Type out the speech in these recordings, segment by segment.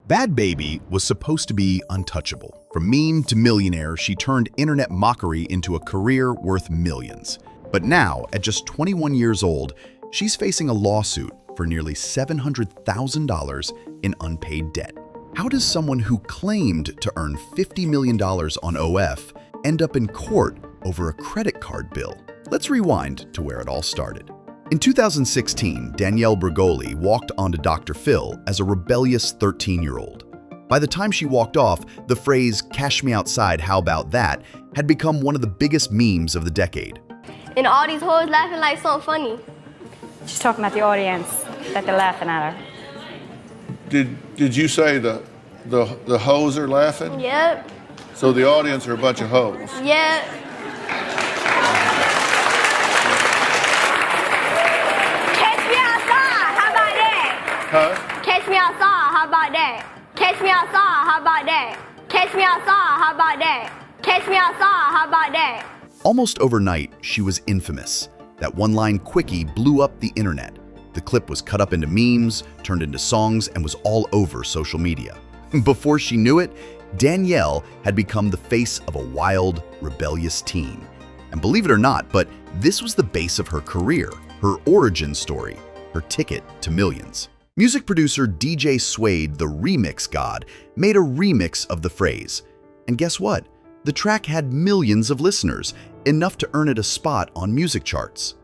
Bhad Bhabie was supposed to be untouchable. From meme to millionaire, she turned internet mockery into a career worth millions. But now, at just 21 years old, she's facing a lawsuit for nearly $700,000 in unpaid debt. How does someone who claimed to earn $50 million on OF end up in court over a credit card bill? Let's rewind to where it all started. In 2016, Danielle Bregoli walked onto Dr. Phil as a rebellious 13-year-old. By the time she walked off, the phrase, "Cash me outside, how about that?" had become one of the biggest memes of the decade. And all these hoes laughing like something funny. She's talking about the audience, that they're laughing at her. Did you say the hoes are laughing? Yep. So the audience are a bunch of hoes? Yep. Catch me outside, how about that? Huh? Catch me outside, how about that? Catch me outside, how about that? Catch me outside, how about that? Catch me outside, how about that? Almost overnight, she was infamous. That one-line quickie blew up the internet. The clip was cut up into memes, turned into songs, and was all over social media. Before she knew it, Danielle had become the face of a wild, rebellious teen. And believe it or not, but this was the base of her career, her origin story, her ticket to millions. Music producer DJ Suede, the remix god, made a remix of the phrase. And guess what? The track had millions of listeners, enough to earn it a spot on music charts.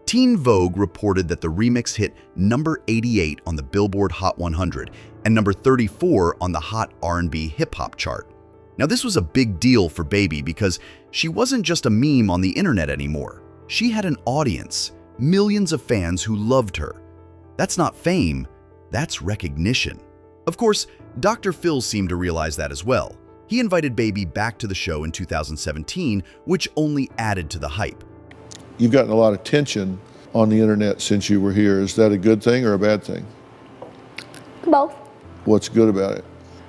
Teen Vogue reported that the remix hit number 88 on the Billboard Hot 100 and number 34 on the Hot R&B hip-hop chart. Now this was a big deal for Bhabie because she wasn't just a meme on the internet anymore. She had an audience, millions of fans who loved her. That's not fame, that's recognition. Of course, Dr. Phil seemed to realize that as well. He invited Bhabie back to the show in 2017, which only added to the hype. You've gotten a lot of attention on the internet since you were here. Is that a good thing or a bad thing? Both. What's good about it?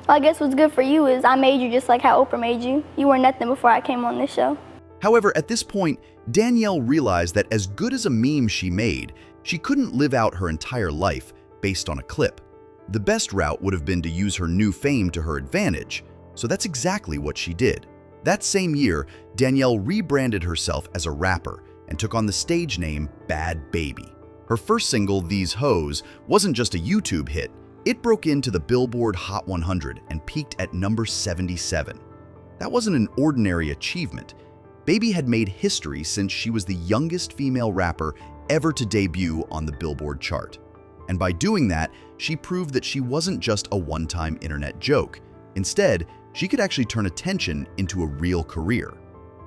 Well, I guess what's good for you is I made you just like how Oprah made you. You were nothing before I came on this show. However, at this point, Danielle realized that as good as a meme she made, she couldn't live out her entire life based on a clip. The best route would have been to use her new fame to her advantage, so that's exactly what she did. That same year, Danielle rebranded herself as a rapper and took on the stage name Bhad Bhabie. Her first single, These Hoes, wasn't just a YouTube hit. It broke into the Billboard Hot 100 and peaked at number 77. That wasn't an ordinary achievement. Bhabie had made history since she was the youngest female rapper ever to debut on the Billboard chart. And by doing that, she proved that she wasn't just a one-time internet joke. Instead, she could actually turn attention into a real career.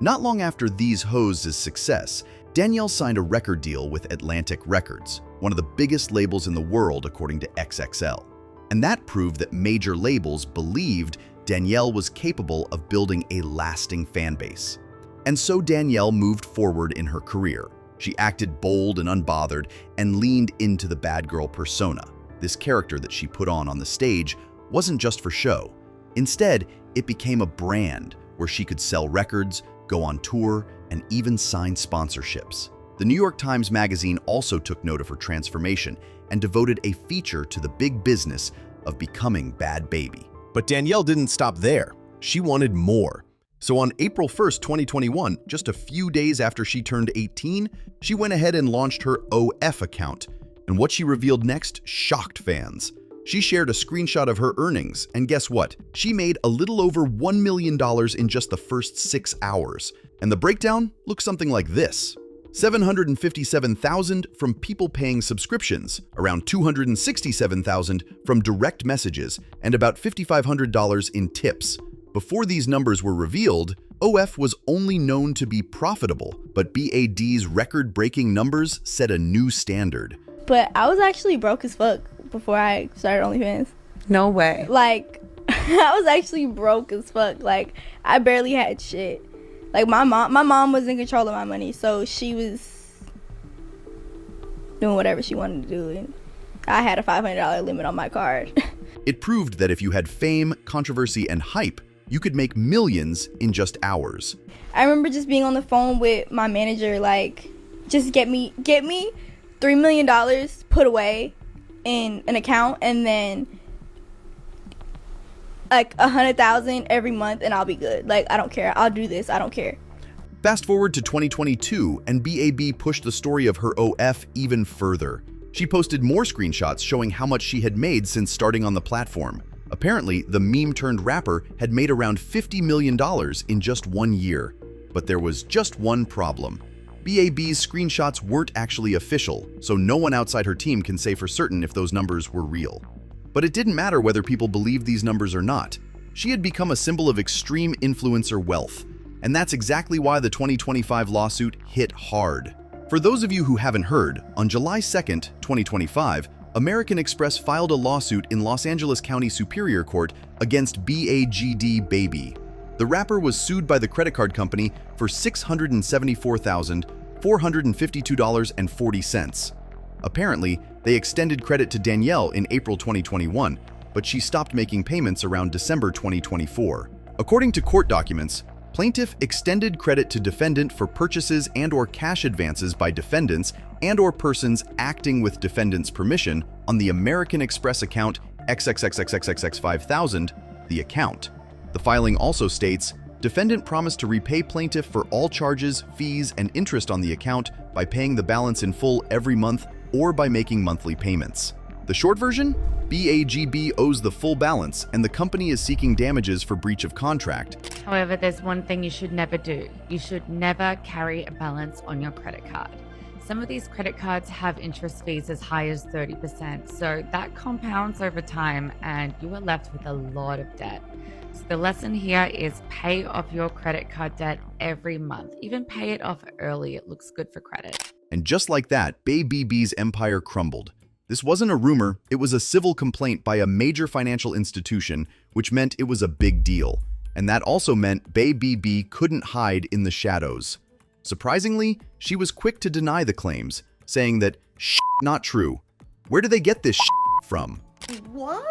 Not long after These Hoes' success, Danielle signed a record deal with Atlantic Records, one of the biggest labels in the world according to XXL. And that proved that major labels believed Danielle was capable of building a lasting fan base. And so Danielle moved forward in her career. She acted bold and unbothered and leaned into the bad girl persona. This character that she put on the stage wasn't just for show. Instead, it became a brand where she could sell records, go on tour, and even sign sponsorships. The New York Times Magazine also took note of her transformation and devoted a feature to the big business of becoming Bhad Bhabie. But Danielle didn't stop there. She wanted more. So on April 1st, 2021, just a few days after she turned 18, she went ahead and launched her OF account. And what she revealed next shocked fans. She shared a screenshot of her earnings, and guess what? She made a little over $1 million in just the first 6 hours. And the breakdown looks something like this. $757,000 from people paying subscriptions, around $267,000 from direct messages, and about $5,500 in tips. Before these numbers were revealed, OF was only known to be profitable, but BAD's record-breaking numbers set a new standard. But I was actually broke as fuck before I started OnlyFans. No way. Like, I was actually broke as fuck. Like, I barely had shit. Like, my mom was in control of my money, so she was doing whatever she wanted to do. And I had a $500 limit on my card. It proved that if you had fame, controversy, and hype, you could make millions in just hours. I remember just being on the phone with my manager, like, just get me $3 million put away in an account, and then like 100,000 every month and I'll be good. Like, I don't care. I'll do this. I don't care. Fast forward to 2022, and BAB pushed the story of her OF even further. She posted more screenshots showing how much she had made since starting on the platform. Apparently, the meme-turned-rapper had made around $50 million in just 1 year. But there was just one problem. BAB's screenshots weren't actually official, so no one outside her team can say for certain if those numbers were real. But it didn't matter whether people believed these numbers or not. She had become a symbol of extreme influencer wealth. And that's exactly why the 2025 lawsuit hit hard. For those of you who haven't heard, on July 2nd, 2025, American Express filed a lawsuit in Los Angeles County Superior Court against Bhad Bhabie. The rapper was sued by the credit card company for $674,452.40. Apparently, they extended credit to Danielle in April 2021, but she stopped making payments around December 2024. According to court documents, plaintiff extended credit to defendant for purchases and/or cash advances by defendants and/or persons acting with defendant's permission on the American Express account XXXXXX5000, the account. The filing also states, defendant promised to repay plaintiff for all charges, fees, and interest on the account by paying the balance in full every month or by making monthly payments. The short version? BAGB owes the full balance, and the company is seeking damages for breach of contract. However, there's one thing you should never do. You should never carry a balance on your credit card. Some of these credit cards have interest fees as high as 30%, so that compounds over time and you are left with a lot of debt. So the lesson here is pay off your credit card debt every month. Even pay it off early. It looks good for credit. And just like that, BAB's empire crumbled. This wasn't a rumor, it was a civil complaint by a major financial institution, which meant it was a big deal. And that also meant BAB couldn't hide in the shadows. Surprisingly, she was quick to deny the claims, saying that not true. Where did they get this from? What?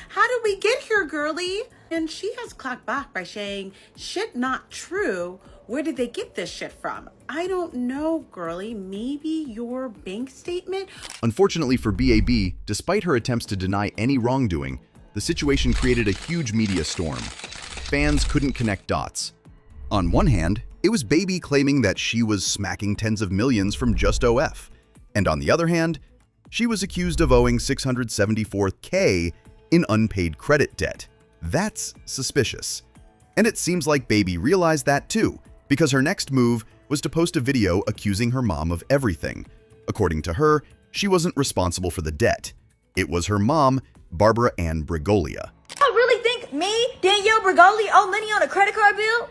How did we get here, girlie? And she has clocked back by saying, shit not true. Where did they get this shit from? I don't know, girlie. Maybe your bank statement? Unfortunately for BAB, despite her attempts to deny any wrongdoing, the situation created a huge media storm. Fans couldn't connect dots. On one hand, it was Baby claiming that she was smacking tens of millions from just OF. And on the other hand, she was accused of owing $674K in unpaid credit debt. That's suspicious. And it seems like Baby realized that too, because her next move was to post a video accusing her mom of everything. According to her, she wasn't responsible for the debt. It was her mom, Barbara Ann Brigoglia. I really think me, Danielle Brigoglia, owe money on a credit card bill?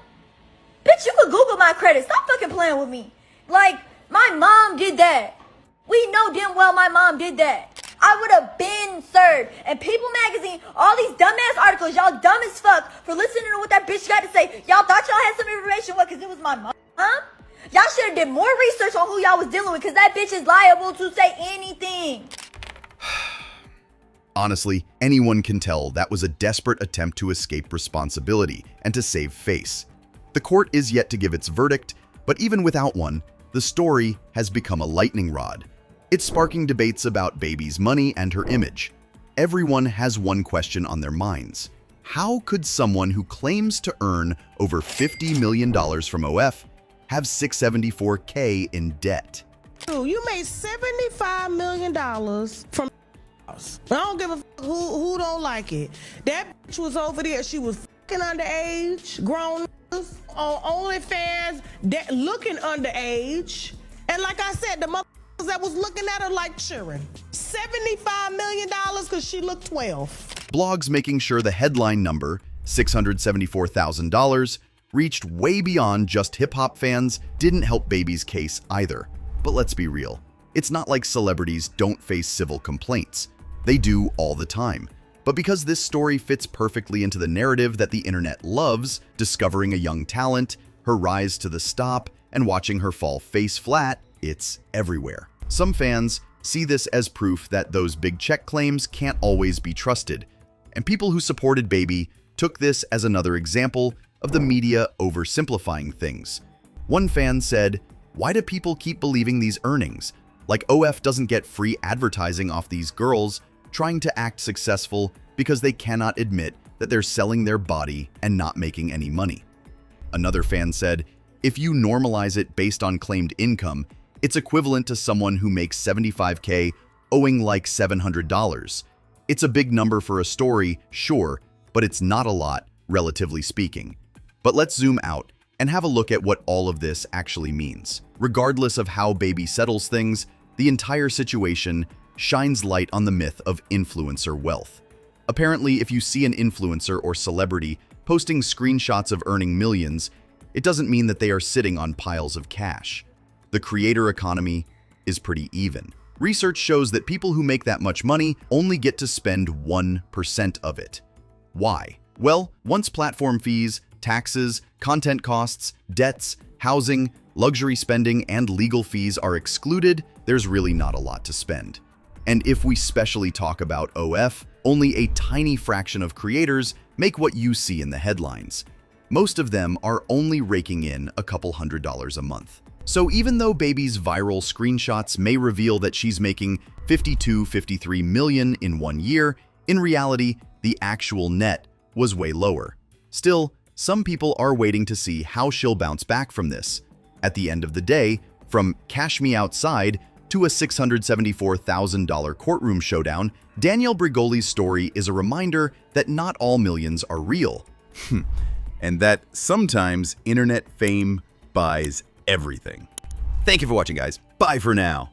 Bitch, you could Google my credit. Stop fucking playing with me. Like, my mom did that. We know damn well my mom did that. I would have been served. And People Magazine, all these dumbass articles, y'all dumb as fuck for listening to what that bitch got to say. Y'all thought y'all had some information, what, because it was my mom? Huh? Y'all should have did more research on who y'all was dealing with, because that bitch is liable to say anything. Honestly, anyone can tell that was a desperate attempt to escape responsibility and to save face. The court is yet to give its verdict, but even without one, the story has become a lightning rod. It's sparking debates about Baby's money and her image. Everyone has one question on their minds. How could someone who claims to earn over $50 million from OF have $674K in debt? You made $75 million from I don't give a fuck who don't like it. That bitch was over there. She was fucking underage, grown on OnlyFans, looking underage. And like I said, the motherfuckers that was looking at her like cheering. $75 million because she looked 12. Blogs making sure the headline number, $674,000, reached way beyond just hip-hop fans didn't help Baby's case either. But let's be real. It's not like celebrities don't face civil complaints. They do all the time. But because this story fits perfectly into the narrative that the internet loves, discovering a young talent, her rise to the top, and watching her fall face flat, it's everywhere. Some fans see this as proof that those big check claims can't always be trusted. And people who supported Baby took this as another example of the media oversimplifying things. One fan said, "Why do people keep believing these earnings? Like OF doesn't get free advertising off these girls trying to act successful because they cannot admit that they're selling their body and not making any money. Another fan said, if you normalize it based on claimed income, it's equivalent to someone who makes $75K owing like $700. It's a big number for a story, sure, but it's not a lot, relatively speaking. But let's zoom out and have a look at what all of this actually means. Regardless of how Bhabie settles things, the entire situation shines light on the myth of influencer wealth. Apparently, if you see an influencer or celebrity posting screenshots of earning millions, it doesn't mean that they are sitting on piles of cash. The creator economy is pretty even. Research shows that people who make that much money only get to spend 1% of it. Why? Well, once platform fees, taxes, content costs, debts, housing, luxury spending, and legal fees are excluded, there's really not a lot to spend. And if we specially talk about OF, only a tiny fraction of creators make what you see in the headlines. Most of them are only raking in a couple $100s a month. So even though Bhabie's viral screenshots may reveal that she's making 53 million in 1 year, in reality, the actual net was way lower. Still, some people are waiting to see how she'll bounce back from this. At the end of the day, from Cash Me Outside to a $674,000 courtroom showdown, Danielle Bregoli's story is a reminder that not all millions are real. And that sometimes internet fame buys everything. Thank you for watching, guys. Bye for now.